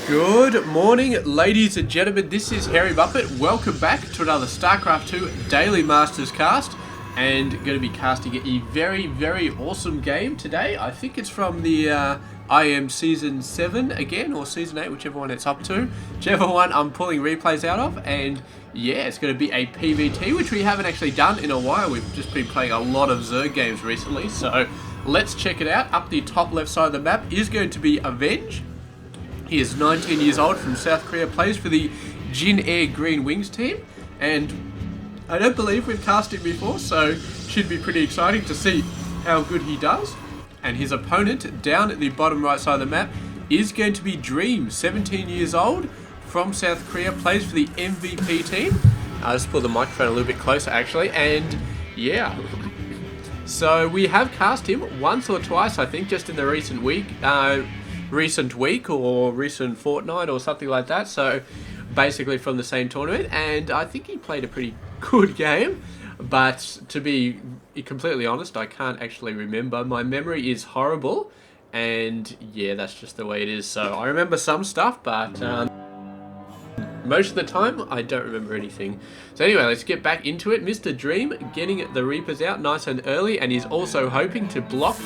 Good morning, ladies and gentlemen. This is Harry Buffett. Welcome back to another Starcraft 2 Daily Masters cast, and going to be casting a very awesome game today. I think it's from the IM Season 7 again, or Season 8, whichever one it's up to. Whichever one I'm pulling replays out of, and yeah, it's going to be a PvT, which we haven't actually done in a while. We've just been playing a lot of Zerg games recently, so let's check it out. Up the top left side of the map is going to be Avenge. He is 19 years old, from South Korea, plays for the Jin Air Green Wings team, and I don't believe we've cast him before, so should be pretty exciting to see how good he does. And his opponent, down at the bottom right side of the map, is going to be Dream, 17 years old, from South Korea, plays for the MVP team. I'll just pull the microphone a little bit closer actually, and yeah. So we have cast him once or twice, I think, just in the recent week or recent fortnight or something like that, so basically from the same tournament, and I think he played a pretty good game, but to be completely honest, I can't actually remember. My memory is horrible, and yeah, that's just the way it is. So I remember some stuff, but most of the time I don't remember anything. So anyway, let's get back into it. Mr. Dream getting the Reapers out nice and early, and he's also hoping to block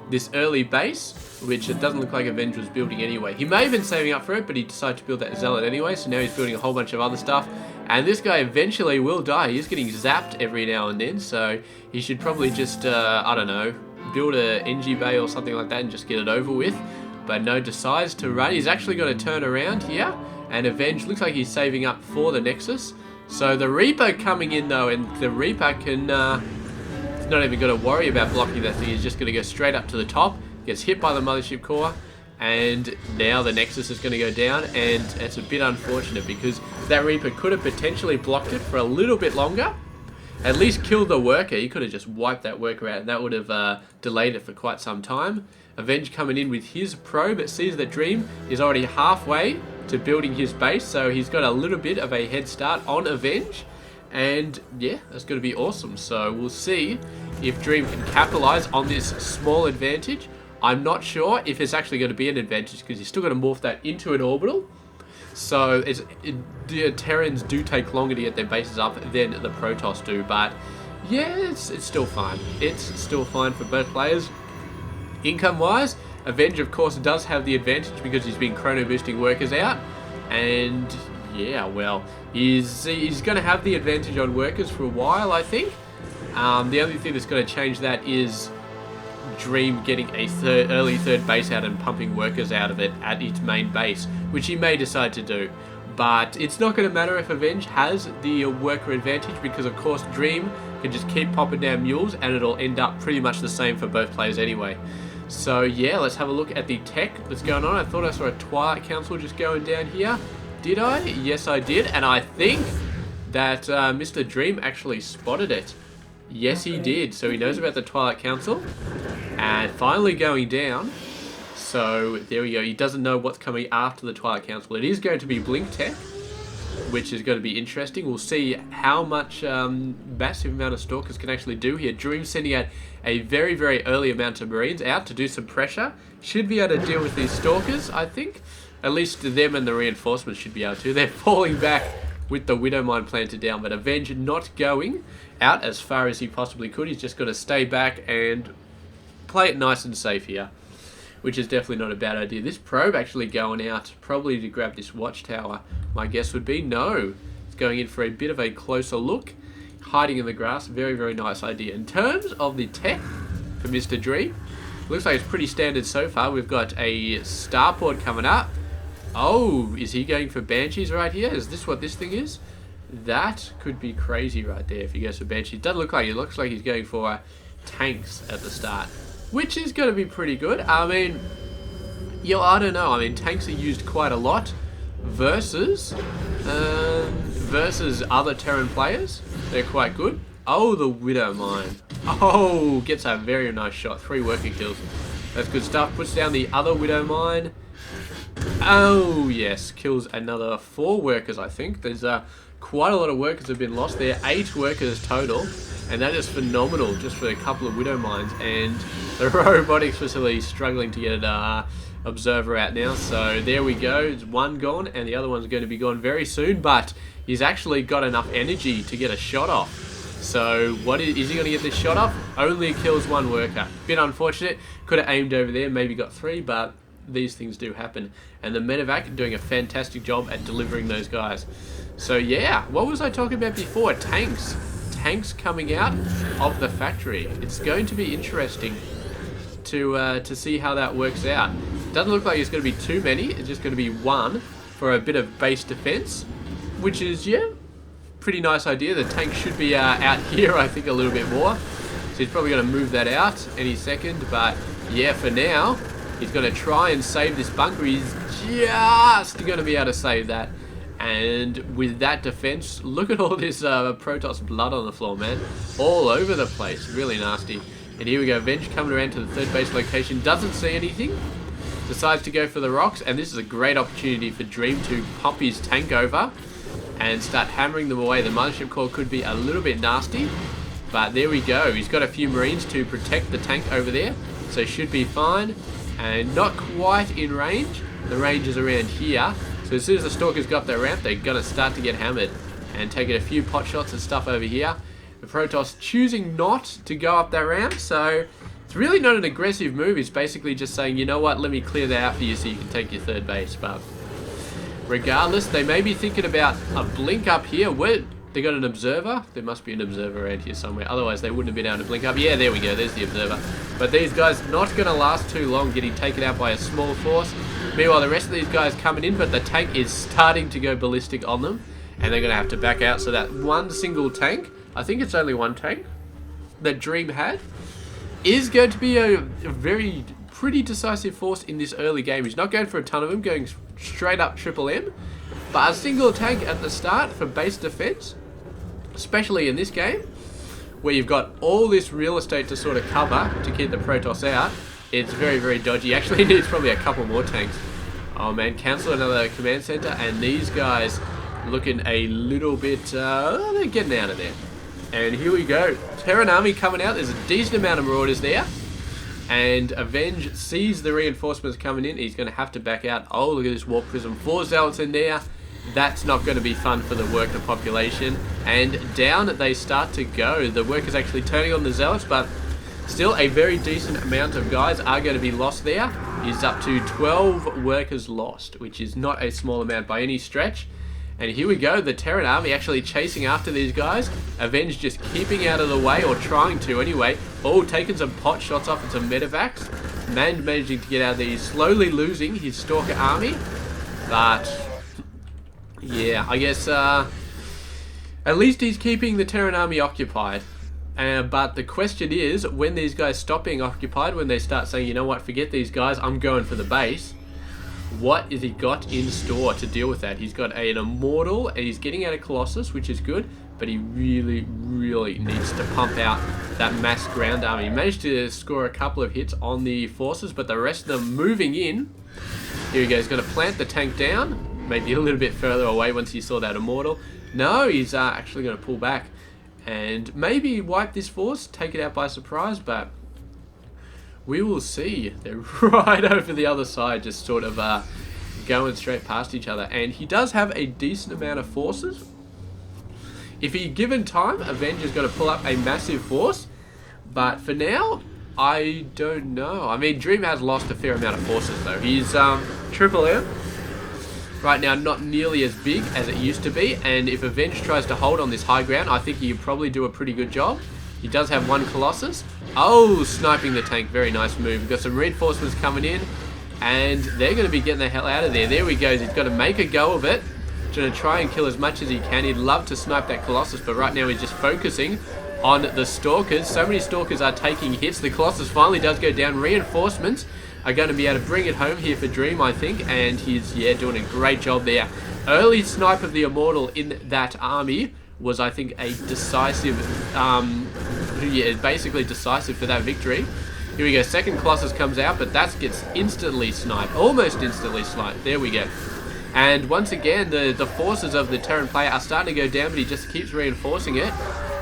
this early base, which it doesn't look like Avenge was building anyway. He may have been saving up for it, but he decided to build that Zealot anyway, so now he's building a whole bunch of other stuff. And this guy eventually will die. He's getting zapped every now and then, so he should probably just, I don't know, build a NG Bay or something like that and just get it over with. But no, decides to run. He's actually got to turn around here, and Avenge looks like he's saving up for the Nexus. So the Reaper coming in though, and the Reaper can, not even going to worry about blocking that thing. He's just going to go straight up to the top, gets hit by the Mothership Core, and now the Nexus is going to go down, and it's a bit unfortunate because that Reaper could have potentially blocked it for a little bit longer, at least killed the worker. He could have just wiped that worker out, and that would have delayed it for quite some time. Avenge coming in with his probe, it sees that Dream is already halfway to building his base, so he's got a little bit of a head start on Avenge. And yeah, that's going to be awesome. So we'll see if Dream can capitalize on this small advantage. I'm not sure if it's actually going to be an advantage because he's still going to morph that into an orbital. So the Terrans do take longer to get their bases up than the Protoss do. But yeah, it's still fine. It's still fine for both players. Income-wise, Avenge, of course, does have the advantage because he's been chrono boosting workers out. And yeah, well, he's going to have the advantage on workers for a while, I think. The only thing that's going to change that is Dream getting a early third base out and pumping workers out of it at its main base, which he may decide to do. But it's not going to matter if Avenge has the worker advantage because, of course, Dream can just keep popping down mules and it'll end up pretty much the same for both players anyway. So yeah, let's have a look at the tech that's going on. I thought I saw a Twilight Council just going down here. Did I? Yes, I did. And I think that Mr. Dream actually spotted it. Yes, he did. So he knows about the Twilight Council. And finally going down. So there we go. He doesn't know what's coming after the Twilight Council. It is going to be Blink Tech, which is going to be interesting. We'll see how much massive amount of Stalkers can actually do here. Dream sending out a very early amount of Marines out to do some pressure. Should be able to deal with these Stalkers, I think. At least them and the reinforcements should be able to. They're falling back with the Widow Mine planted down, but Avenge not going out as far as he possibly could. He's just got to stay back and play it nice and safe here, which is definitely not a bad idea. This probe actually going out probably to grab this watchtower. My guess would be no. It's going in for a bit of a closer look. Hiding in the grass. Very nice idea. In terms of the tech for Mr. Dream, looks like it's pretty standard so far. We've got a starport coming up. Oh, is he going for Banshees right here? Is this what this thing is? That could be crazy right there if he goes for Banshees. Doesn't look like it. Looks like he's going for tanks at the start, which is going to be pretty good. I mean, yeah, I don't know. I mean, tanks are used quite a lot versus other Terran players. They're quite good. Oh, the Widow Mine. Oh, gets a very nice shot. 3 working kills. That's good stuff. Puts down the other Widow Mine. Oh, yes. Kills another 4 workers, I think. There's quite a lot of workers have been lost there. 8 workers total. And that is phenomenal just for a couple of Widow Mines. And the robotics facility struggling to get it observer out now. So there we go. It's one gone, and the other one's going to be gone very soon. But he's actually got enough energy to get a shot off. So what is he going to get this shot off? Only kills one worker. Bit unfortunate. Could have aimed over there, maybe got 3, but these things do happen. And the medevac doing a fantastic job at delivering those guys. So yeah, what was I talking about before? Tanks. Tanks coming out of the factory. It's going to be interesting to see how that works out. Doesn't look like it's going to be too many. It's just going to be one for a bit of base defense, which is, yeah, pretty nice idea. The tank should be out here, I think, a little bit more. So he's probably going to move that out any second. But yeah, for now, he's going to try and save this bunker. He's just going to be able to save that. And with that defense, look at all this Protoss blood on the floor, man. All over the place. Really nasty. And here we go. Avenge coming around to the third base location. Doesn't see anything. Decides to go for the rocks. And this is a great opportunity for Dream to pump his tank over and start hammering them away. The mothership core could be a little bit nasty. But there we go. He's got a few Marines to protect the tank over there. So should be fine. And not quite in range. The range is around here. So as soon as the Stalkers got their ramp, they're going to start to get hammered. And taking a few pot shots and stuff over here. The Protoss choosing not to go up that ramp. So it's really not an aggressive move. It's basically just saying, you know what, let me clear that out for you so you can take your third base. But regardless, they may be thinking about a blink up here. Where they got an observer? There must be an observer around here somewhere. Otherwise, they wouldn't have been able to blink up. Yeah, there we go. There's the observer. But these guys not going to last too long, getting taken out by a small force. Meanwhile, the rest of these guys coming in, but the tank is starting to go ballistic on them. And they're going to have to back out. So that one single tank, I think it's only one tank, that Dream had, is going to be a very pretty decisive force in this early game. He's not going for a ton of them, going straight up Triple M. But a single tank at the start for base defense, especially in this game, where you've got all this real estate to sort of cover to keep the Protoss out, it's very, very dodgy. Actually needs probably a couple more tanks. Oh man, cancel another command center, and these guys looking a little bit, they're getting out of there. And here we go. Terran Army coming out. There's a decent amount of Marauders there. And Avenge sees the reinforcements coming in. He's going to have to back out. Oh, look at this Warp Prism. 4 Zealots in there. That's not going to be fun for the worker population. And down they start to go. The workers actually turning on the Zealots, but still a very decent amount of guys are going to be lost there. He's up to 12 workers lost, which is not a small amount by any stretch. And here we go, the Terran Army actually chasing after these guys. Avenge just keeping out of the way, or trying to anyway. Oh, taking some pot shots off and some medevacs. Managing to get out of these, slowly losing his Stalker Army. But yeah, I guess at least he's keeping the Terran Army occupied. But the question is, when these guys stop being occupied, when they start saying, you know what, forget these guys, I'm going for the base, what has he got in store to deal with that? He's got an Immortal, and he's getting out a Colossus, which is good, but he really, really needs to pump out that mass ground army. He managed to score a couple of hits on the forces, but the rest of them moving in. Here he goes, he's going to plant the tank down, maybe a little bit further away once he saw that Immortal. No, he's actually going to pull back and maybe wipe this force, take it out by surprise, but we will see. They're right over the other side, just sort of going straight past each other. And he does have a decent amount of forces. If he given time, Avenge is going to pull up a massive force. But for now, I don't know. I mean, Dream has lost a fair amount of forces though. He's Triple M. Right now, not nearly as big as it used to be. And if Avenge tries to hold on this high ground, I think he'll probably do a pretty good job. He does have one Colossus. Oh, sniping the tank. Very nice move. We've got some reinforcements coming in, and they're going to be getting the hell out of there. There we go. He's got to make a go of it. He's going to try and kill as much as he can. He'd love to snipe that Colossus, but right now he's just focusing on the Stalkers. So many Stalkers are taking hits. The Colossus finally does go down. Reinforcements are going to be able to bring it home here for Dream, I think, and he's, yeah, doing a great job there. Early snipe of the Immortal in that army was, I think, a decisive, basically decisive for that victory. Here we go, second Colossus comes out, but that gets instantly sniped, almost instantly sniped. There we go. And once again, the forces of the Terran player are starting to go down, but he just keeps reinforcing it.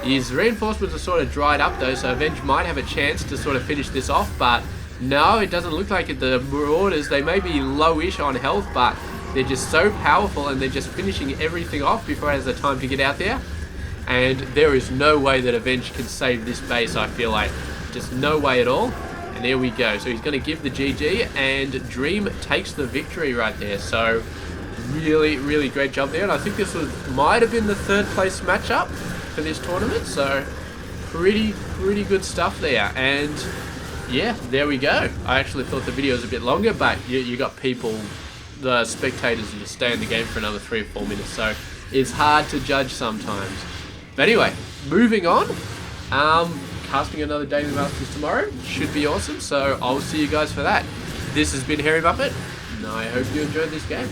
His reinforcements are sort of dried up though, so Avenge might have a chance to sort of finish this off, but No, it doesn't look like it. The Marauders, they may be lowish on health, but they're just so powerful and they're just finishing everything off before it has the time to get out there. And there is no way that Avenge can save this base, I feel like. Just no way at all. And there we go. So he's going to give the GG, and Dream takes the victory right there. So really, really great job there. And I think this might have been the third place matchup for this tournament. So pretty good stuff there. And yeah, there we go. I actually thought the video was a bit longer, but you got people, the spectators, to stay in the game for another 3 or 4 minutes. So it's hard to judge sometimes. But anyway, moving on. Casting another Daily Masters tomorrow. Should be awesome. So I'll see you guys for that. This has been Hairy Muppet, and I hope you enjoyed this game.